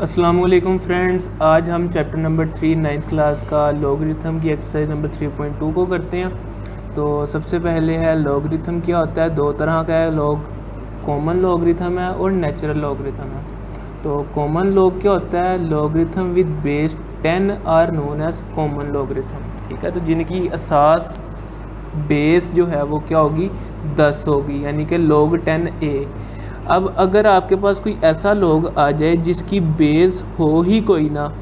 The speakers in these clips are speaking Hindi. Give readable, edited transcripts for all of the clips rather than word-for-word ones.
अस्सलाम वालेकुम फ्रेंड्स, आज हम चैप्टर नंबर 3 नाइन्थ क्लास का लॉगरिथम की एक्सरसाइज नंबर 3.2 को करते हैं। तो सबसे पहले है लॉगरिथम क्या होता है। दो तरह का है, कॉमन लॉगरिथम है और नेचुरल लॉगरिथम है। तो कॉमन लॉग क्या होता है, logarithm with base 10 are known as common logarithm. ठीक है, तो जिनकी असास बेस जो है वो क्या होगी, 10 होगी, यानी कि log 10a। अब अगर आपके पास कोई ऐसा log आ जाए जिसकी बेस हो ही कोई ना,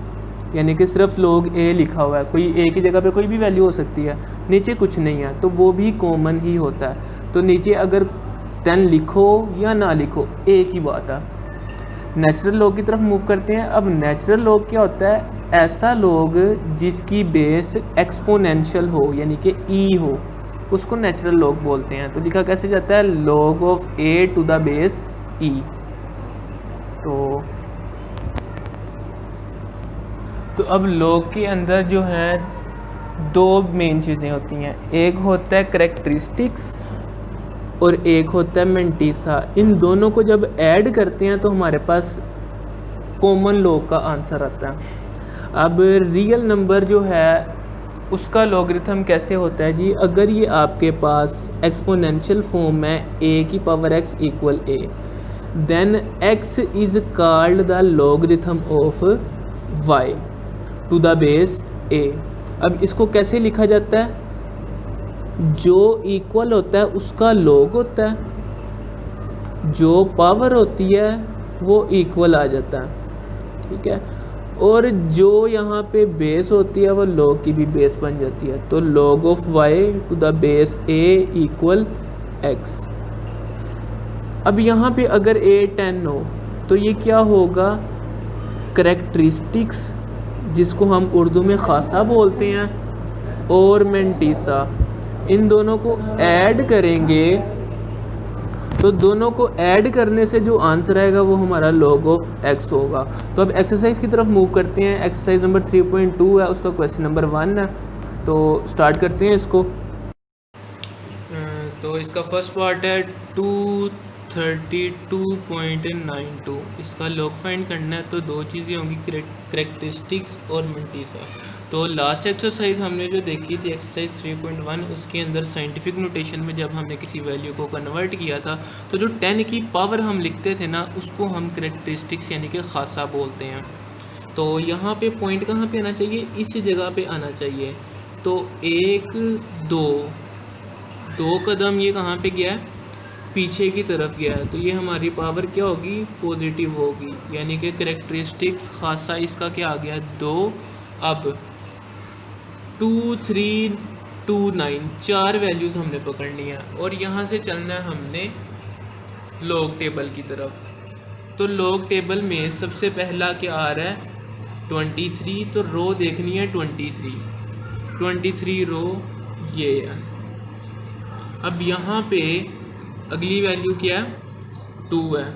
यानी कि सिर्फ log a लिखा हुआ है, कोई a की जगह पे कोई भी वैल्यू हो सकती है, नीचे कुछ नहीं है, तो वो भी कॉमन ही होता है। तो नीचे अगर 10 लिखो या ना लिखो, एक ही बात है। नेचुरल लॉग की तरफ मूव करते हैं। अब नेचुरल लॉग क्या होता है, ऐसा लॉग जिसकी बेस एक्सपोनेंशियल हो, यानी कि e हो, उसको नेचुरल लॉग बोलते हैं। तो लिखा कैसे जाता है, log of a to the base e। तो अब लॉग के अंदर जो है दो मेन चीज़ें होती हैं, एक होता है करेक्टरिस्टिक्स और एक होता है मेंटीसा। इन दोनों को जब ऐड करते हैं तो हमारे पास कॉमन लॉग का आंसर आता है। अब रियल नंबर जो है उसका लॉगरिथम कैसे होता है जी, अगर ये आपके पास एक्सपोनेंशियल फॉर्म में a की power x equal a, then x is called the logarithm of y to the base a। अब इसको कैसे लिखा जाता है, जो इक्वल होता है उसका लॉग होता है, जो पावर होती है वो इक्वल आ जाता है। ठीक है, और जो यहाँ पे बेस होती है वो log की भी बेस बन जाती है। तो log of y to the base a equal x। अब यहाँ पे अगर a 10 हो तो ये क्या होगा, करेक्टरिस्टिक्स जिसको हम उर्दू में खासा बोलते हैं और मेंटीसा, इन दोनों को ऐड करेंगे तो दोनों को ऐड करने से जो आंसर आएगा वो हमारा log ऑफ x होगा। तो अब एक्सरसाइज की तरफ मूव करते हैं। एक्सरसाइज नंबर 3.2 है, उसका क्वेश्चन नंबर 1 है। तो स्टार्ट करते हैं इसको। तो इसका फर्स्ट पार्ट है 232.92, इसका log फाइंड करना है। तो दो चीज़ें होंगी, करेक्टरिस्टिक्स और मेंटीसा। तो लास्ट एक्सरसाइज हमने जो देखी थी एक्सरसाइज 3.1, उसके अंदर साइंटिफिक नोटेशन में जब हमने किसी वैल्यू को कन्वर्ट किया था तो जो 10 की पावर हम लिखते थे ना, उसको हम करेक्टरिस्टिक्स यानी कि खासा बोलते हैं। तो यहाँ पे पॉइंट कहाँ पे आना चाहिए, इस जगह पे आना चाहिए। तो एक दो कदम ये कहाँ पे गया है, पीछे की तरफ गया है, तो ये हमारी पावर क्या होगी, पॉजिटिव होगी, यानी कि करेक्टरिस्टिक्स खासा इसका क्या आ गया, 2। अब 2, 3, 2, 9, चार वैल्यूज़ हमने पकड़नी है और यहाँ से चलना है हमने लॉग टेबल की तरफ। तो लॉग टेबल में सबसे पहला क्या आ रहा है, 23। तो रो देखनी है 23 रो ये है। अब यहाँ पे अगली वैल्यू क्या है, 2 है।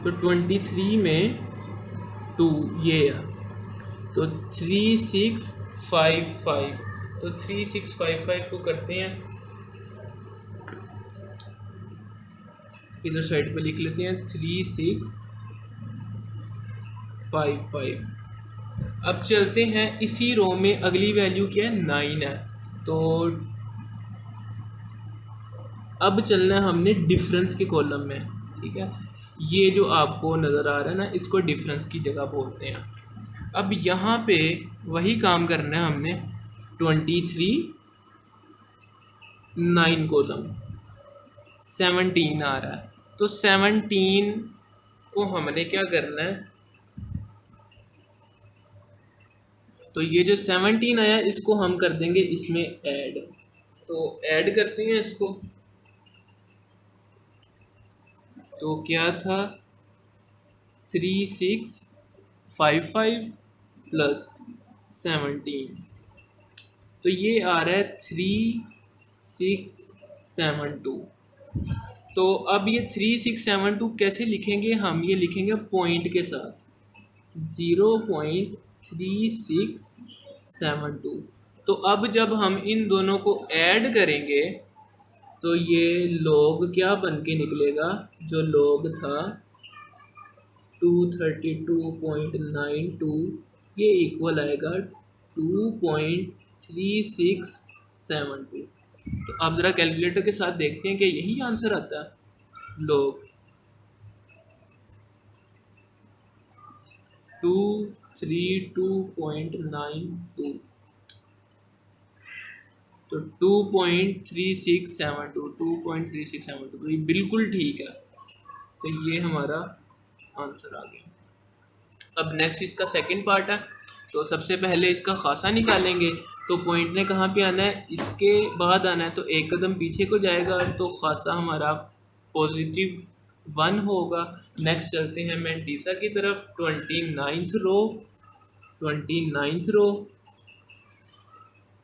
तो 23 में 2 ये है, तो 3655। तो 3655 को करते हैं, इधर साइड पे लिख लेते हैं 3655। अब चलते हैं इसी रो में, अगली वैल्यू क्या है, 9 है। तो अब चलना है हमने डिफरेंस के कॉलम में। ठीक है, ये जो आपको नज़र आ रहा है ना, इसको डिफरेंस की जगह बोलते हैं। अब यहाँ पे वही काम करना है हमने, 23 9 कॉलम 17 आ रहा है। तो 17 को हमने क्या करना है, तो ये जो 17 आया इसको हम कर देंगे इसमें ऐड। तो ऐड करते हैं इसको, तो क्या था, 3655 प्लस 17, तो ये आ रहा है 3672। तो अब ये 3672 कैसे लिखेंगे हम, ये लिखेंगे पॉइंट के साथ, 0.3672। तो अब जब हम इन दोनों को ऐड करेंगे तो ये log क्या बन के निकलेगा, जो log था 232.92 ये इक्वल आएगा 2.3672। तो आप ज़रा कैलकुलेटर के साथ देखते हैं कि यही आंसर आता है। लोग 232.92 तो 2.3672 तो ये बिल्कुल ठीक है। तो ये हमारा आंसर आ गया। अब नेक्स्ट इसका सेकंड पार्ट है। तो सबसे पहले इसका खासा निकालेंगे। तो पॉइंट ने कहाँ पे आना है, इसके बाद आना है। तो एक कदम पीछे को जाएगा तो खासा हमारा +1 होगा। नेक्स्ट चलते हैं मैंटीसा की तरफ। 29th row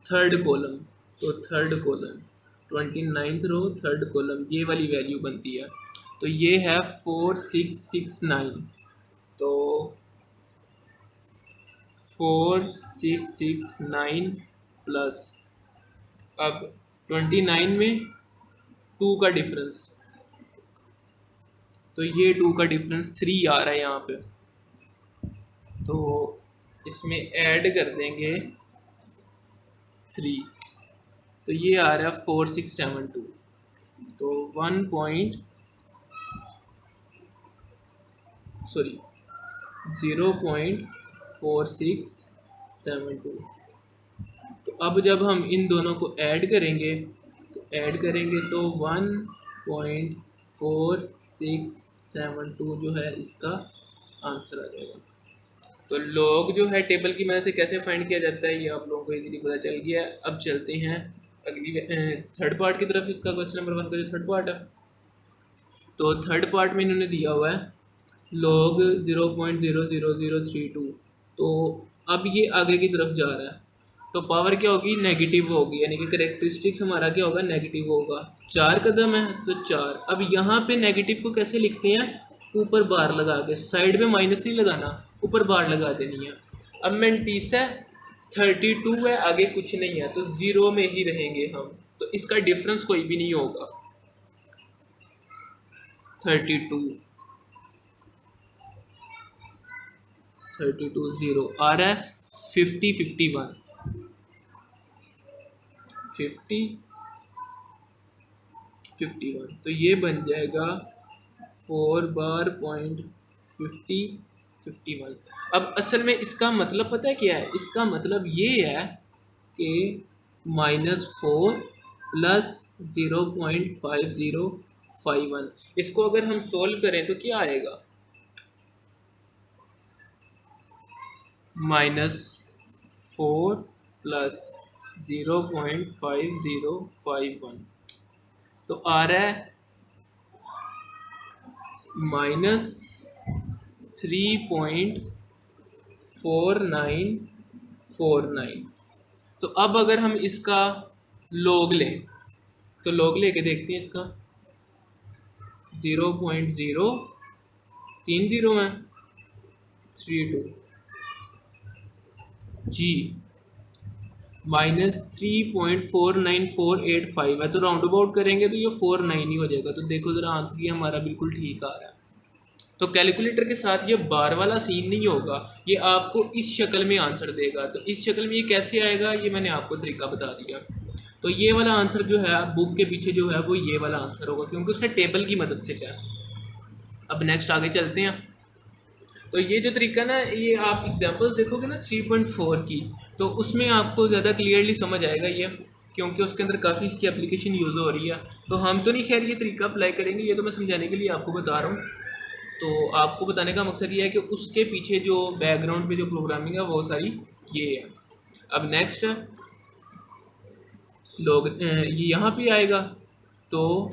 third column. तो third column 29th row third column ये वाली वैल्यू बनती है। तो ये है 4669। तो 4669 प्लस अब 29 में 2 का डिफरेंस। तो ये 2 का डिफरेंस 3 आ रहा है यहाँ पे। तो इसमें ऐड कर देंगे 3। तो ये आ रहा है 4672। तो 0.4672। तो अब जब हम इन दोनों को ऐड करेंगे तो 1.4672 जो है इसका आंसर आ जाएगा। तो लॉग जो है टेबल की मदद से कैसे फाइंड किया जाता है ये आप लोगों को इजीली पता चल गया है। अब चलते हैं अगली थर्ड पार्ट की तरफ। इसका क्वेश्चन नंबर 1 का जो थर्ड पार्ट है, तो थर्ड पार्ट में इन्होंने दिया हुआ है log 0.00032। तो अब ये आगे की तरफ जा रहा है। तो पावर क्या होगी, नेगेटिव होगी, यानी कि करेक्टरिस्टिक्स हमारा क्या होगा, नेगेटिव होगा। 4 कदम है तो 4। अब यहाँ पे नेगेटिव को कैसे लिखते हैं, ऊपर बार लगा के। साइड में माइनस नहीं लगाना, ऊपर बार लगा देनी है। अब मैंटीसा 32 है, आगे कुछ नहीं है, तो 0 में ही रहेंगे हम। तो इसका डिफरेंस कोई भी नहीं होगा। 32 0 आ रहा है 50 51 51। तो ये बन जाएगा 4 बार पॉइंट 51। अब असल में इसका मतलब पता है क्या है, इसका मतलब ये है कि -4 प्लस 0.5051। इसको अगर हम सोल्व करें तो क्या आएगा, -4 प्लस 0.5051। तो आ रहा है -3.4949। तो अब अगर हम इसका लॉग लें तो लॉग लेके देखते हैं इसका। 0.030 में 32 जी -3.4948 है। तो राउंड अबाउट करेंगे तो ये 49 ही हो जाएगा। तो देखो ज़रा आंसर ये हमारा बिल्कुल ठीक आ रहा है। तो कैलकुलेटर के साथ ये बार वाला सीन नहीं होगा, ये आपको इस शक्ल में आंसर देगा। तो इस शक्ल में ये कैसे आएगा, ये मैंने आपको तरीका बता दिया। तो ये वाला आंसर जो है बुक के पीछे जो है वो ये वाला आंसर होगा, क्योंकि उसने टेबल की मदद से किया। अब नेक्स्ट आगे चलते हैं। तो ये जो तरीका ना, ये आप एग्जांपल्स देखोगे ना 3.4 की, तो उसमें आपको ज़्यादा क्लियरली समझ आएगा ये, क्योंकि उसके अंदर काफ़ी इसकी एप्लीकेशन यूज़ हो रही है। तो हम तो नहीं खैर ये तरीका अप्लाई करेंगे, ये तो मैं समझाने के लिए आपको बता रहा हूँ। तो आपको बताने का मकसद ये है कि उसके पीछे जो बैकग्राउंड पे जो प्रोग्रामिंग है वो सारी ये है। अब नेक्स्ट लोग ये यहाँ पे आएगा तो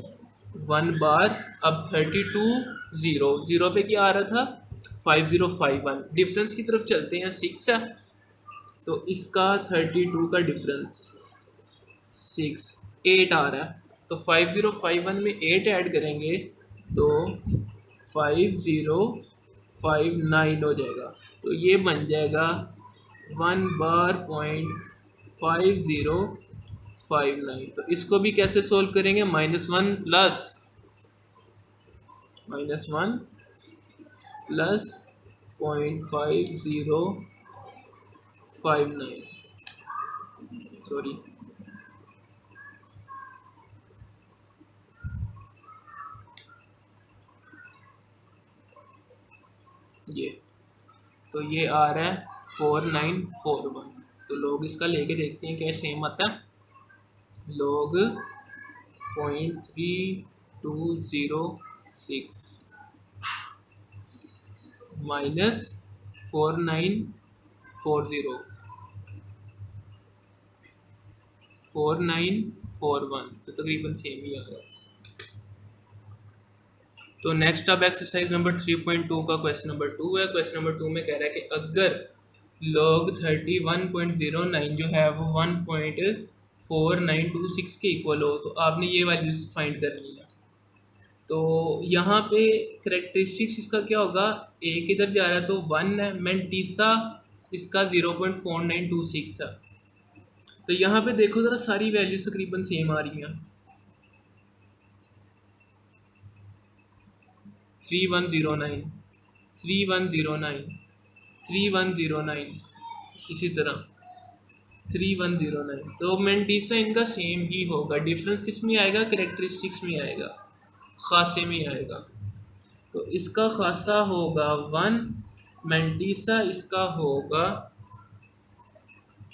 1 बार। अब 32 0 पे क्या आ रहा था, 5051। डिफरेंस की तरफ चलते हैं, 6 है। तो इसका 32 का डिफरेंस 6 8 आ रहा है। तो 5051 में 8 ऐड करेंगे तो 5059 हो जाएगा। तो ये बन जाएगा 1 बार पॉइंट 5059। तो इसको भी कैसे सोल्व करेंगे, -1 प्लस प्लस 0.5059, सॉरी ये, तो ये आ रहा है 4941। तो लोग इसका लेके देखते हैं क्या सेम आता है। लोग 0.3206 माइनस 4941, तो तकरीबन सेम ही आ रहा है। तो नेक्स्ट अब एक्सरसाइज नंबर 3.2 का क्वेश्चन नंबर 2 है। क्वेश्चन नंबर 2 में कह रहा है कि अगर log 31.09 जो है वो 1.4926 के इक्वल हो, तो आपने ये वैल्यूज फाइंड करनी है। तो यहाँ पे करेक्टरिस्टिक्स इसका क्या होगा, एक इधर जा रहा है तो 1 है, मेंटीसा इसका 0.4926 है। तो यहाँ पे देखो ज़रा सारी वैल्यूज तकरीबन सेम आ रही हैं। 3109, 3109, 3109, इसी तरह 3109। तो मेंटीसा इनका सेम ही होगा। डिफरेंस किस में आएगा, करेक्टरिस्टिक्स में आएगा, खासे में आएगा। तो इसका खासा होगा 1, मेंटीसा इसका होगा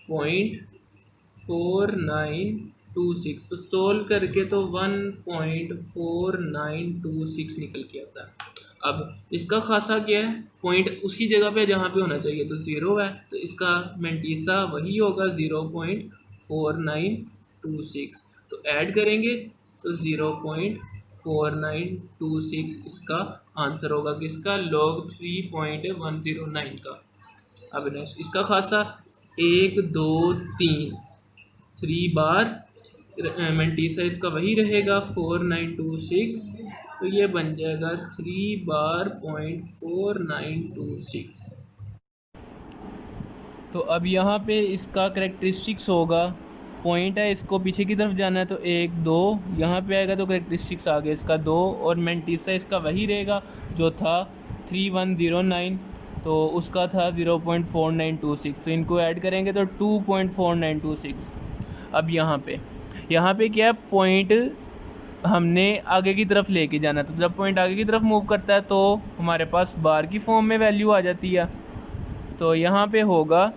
0.4926। तो सोल्व करके तो 1.4926 निकल के आता है। अब इसका खासा क्या है, पॉइंट उसी जगह पे जहाँ पे होना चाहिए, तो 0 है, तो इसका मेंटीसा वही होगा 0.4926। तो ऐड करेंगे तो 0.4926 इसका आंसर होगा किसका, log 3.109 का। अब नेक्स्ट इसका खासा 1 2 3 बार, मेंटीसा इसका वही रहेगा 4926, तो ये बन जाएगा 3 बार 0.4926। तो अब यहाँ पे इसका करेक्टरिस्टिक्स होगा, पॉइंट है इसको पीछे की तरफ जाना है तो 1 2 यहाँ पे आएगा, तो करेक्टरिस्टिक्स आ गया इसका 2, और मेंटीसा इसका वही रहेगा जो था 3109, तो उसका था 0.4926। तो इनको ऐड करेंगे तो 2.4926। अब यहाँ पे क्या है, पॉइंट हमने आगे की तरफ लेके जाना, तो जब पॉइंट आगे की तरफ मूव करता है तो हमारे पास बार की फॉर्म में वैल्यू आ जाती है। तो यहाँ पे होगा,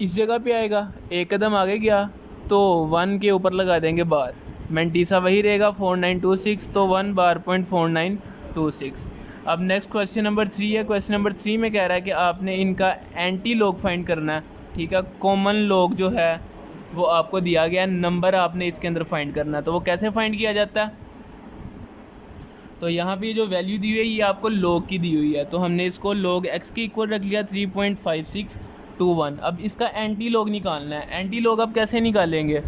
इस जगह पे आएगा, एक कदम आगे गया तो 1 के ऊपर लगा देंगे बार, मेंटीसा वही रहेगा 4926, तो 1 बार 0.4926। अब नेक्स्ट क्वेश्चन नंबर 3 है। क्वेश्चन नंबर 3 में कह रहा है कि आपने इनका एंटी लॉग फाइंड करना है। ठीक है, कॉमन लॉग जो है वो आपको दिया गया, नंबर आपने इसके अंदर फाइंड करना है। तो वो कैसे फाइंड किया जाता है, तो यहाँ पे जो वैल्यू दी हुई है ये आपको लॉग की दी हुई है, तो हमने इसको log x के इक्वल रख लिया 3.5621। अब इसका एंटी लॉग निकालना है। एंटी लॉग अब कैसे निकालेंगे,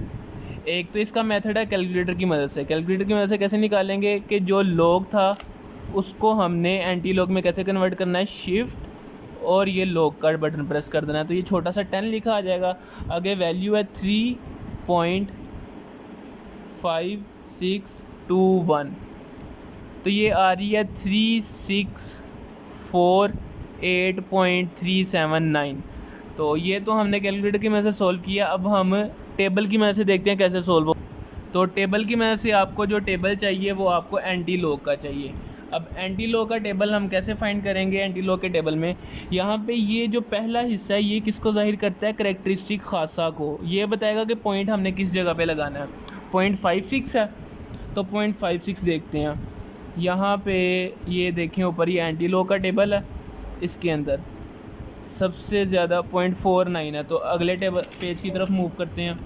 एक तो इसका मेथड है कैलकुलेटर की मदद से। कैलकुलेटर की मदद से कैसे निकालेंगे कि जो लॉग था उसको हमने एंटी लॉग में कैसे कन्वर्ट करना है, शिफ्ट और ये लॉग का बटन प्रेस कर देना है, तो ये छोटा सा 10 लिखा आ जाएगा। आगे वैल्यू है 3.5621, तो ये आ रही है 3648.379। तो ये तो हमने कैलकुलेटर की मदद से सॉल्व किया। अब हम टेबल की मदद से देखते हैं कैसे सॉल्व हो। तो टेबल की मदद से आपको जो टेबल चाहिए वो आपको एंटी लॉग का चाहिए। अब एंटी लॉग का टेबल हम कैसे फाइंड करेंगे, एंटी लॉग के टेबल में यहाँ पे ये जो पहला हिस्सा है ये किसको जाहिर करता है, करेक्टरिस्टिक खासा को। ये बताएगा कि पॉइंट हमने किस जगह पे लगाना है। 0.56 है तो 0.56 देखते हैं। यहाँ पे ये देखें ऊपर ये एंटी लॉग का टेबल है, इसके अंदर सबसे ज़्यादा 0.49 है, तो अगले टेबल पेज की तरफ मूव करते हैं।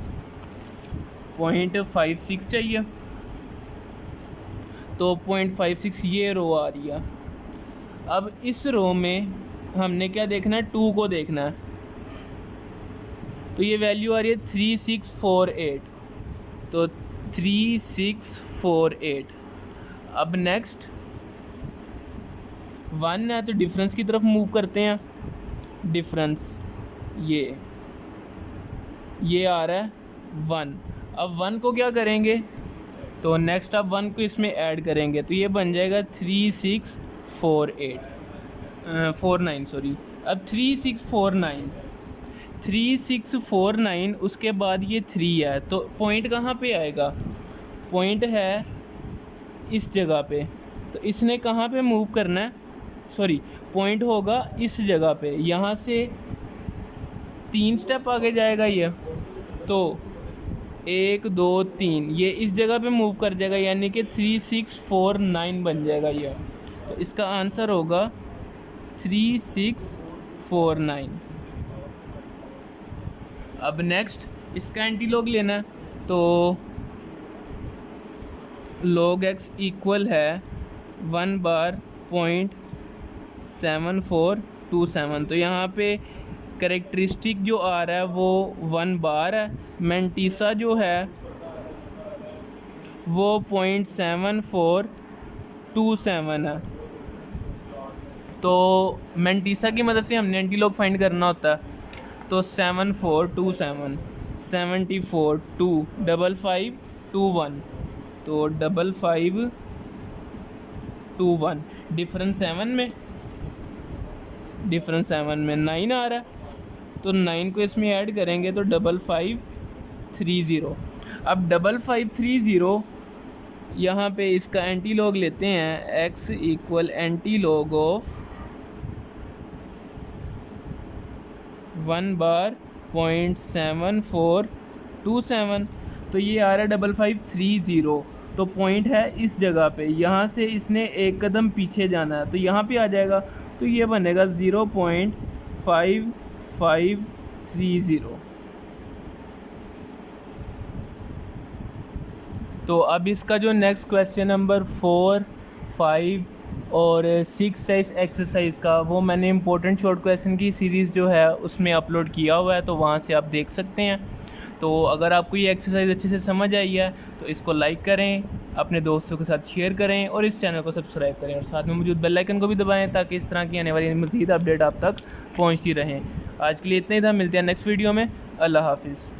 0.56 चाहिए, तो 0.56 ये रो आ रही है। अब इस रो में हमने क्या देखना है, 2 को देखना है, तो ये वैल्यू आ रही है 3648, तो 3648। अब नेक्स्ट 1 है तो डिफरेंस की तरफ मूव करते हैं। डिफरेंस ये आ रहा है 1। अब 1 को क्या करेंगे, तो नेक्स्ट आप 1 को इसमें ऐड करेंगे तो ये बन जाएगा 3649 सॉरी। अब 3649 उसके बाद ये 3 है, तो पॉइंट कहाँ पे आएगा? पॉइंट है इस जगह पे, तो इसने कहाँ पे मूव करना है? सॉरी, पॉइंट होगा इस जगह पे, यहाँ से 3 स्टेप आगे जाएगा ये, तो 1 2 3 ये इस जगह पे मूव कर जाएगा, यानी कि 3649 बन जाएगा ये। तो इसका आंसर होगा 3649। अब नेक्स्ट इसका एंटीलॉग लेना है, तो log x इक्वल है 1/.7427। तो यहाँ पे करेक्टरिस्टिक जो आ रहा है वो 1 बार है, मैंटीसा जो है वो 0.7427 है। तो मैंटीसा की मदद से हमने एंटीलॉग फाइंड करना होता है। तो 7427 74 2 5521, तो 5521 डिफरेंस 7 में 9 आ रहा है, तो 9 को इसमें ऐड करेंगे तो 5530। अब 5530 यहाँ पे इसका एंटीलॉग लेते हैं, x इक्वल एंटीलॉग ऑफ 1/.7427। तो ये आ रहा है 5530। तो पॉइंट है इस जगह पे, यहाँ से इसने एक कदम पीछे जाना है, तो यहाँ पे आ जाएगा, तो ये बनेगा 0.5530। तो अब इसका जो नेक्स्ट क्वेश्चन नंबर 4, 5 और 6 है इस एक्सरसाइज का, वो मैंने इंपॉर्टेंट शॉर्ट क्वेश्चन की सीरीज़ जो है उसमें अपलोड किया हुआ है, तो वहाँ से आप देख सकते हैं। तो अगर आपको ये एक्सरसाइज अच्छे से समझ आई है तो इसको लाइक करें, अपने दोस्तों के साथ शेयर करें और इस चैनल को सब्सक्राइब करें और साथ में मौजूद बेल आइकन को भी दबाएं ताकि इस तरह की आने वाली मज़ीद अपडेट आप तक पहुँचती रहें। आज के लिए इतना ही था, मिलते हैं नेक्स्ट वीडियो में। अल्लाह हाफिज़।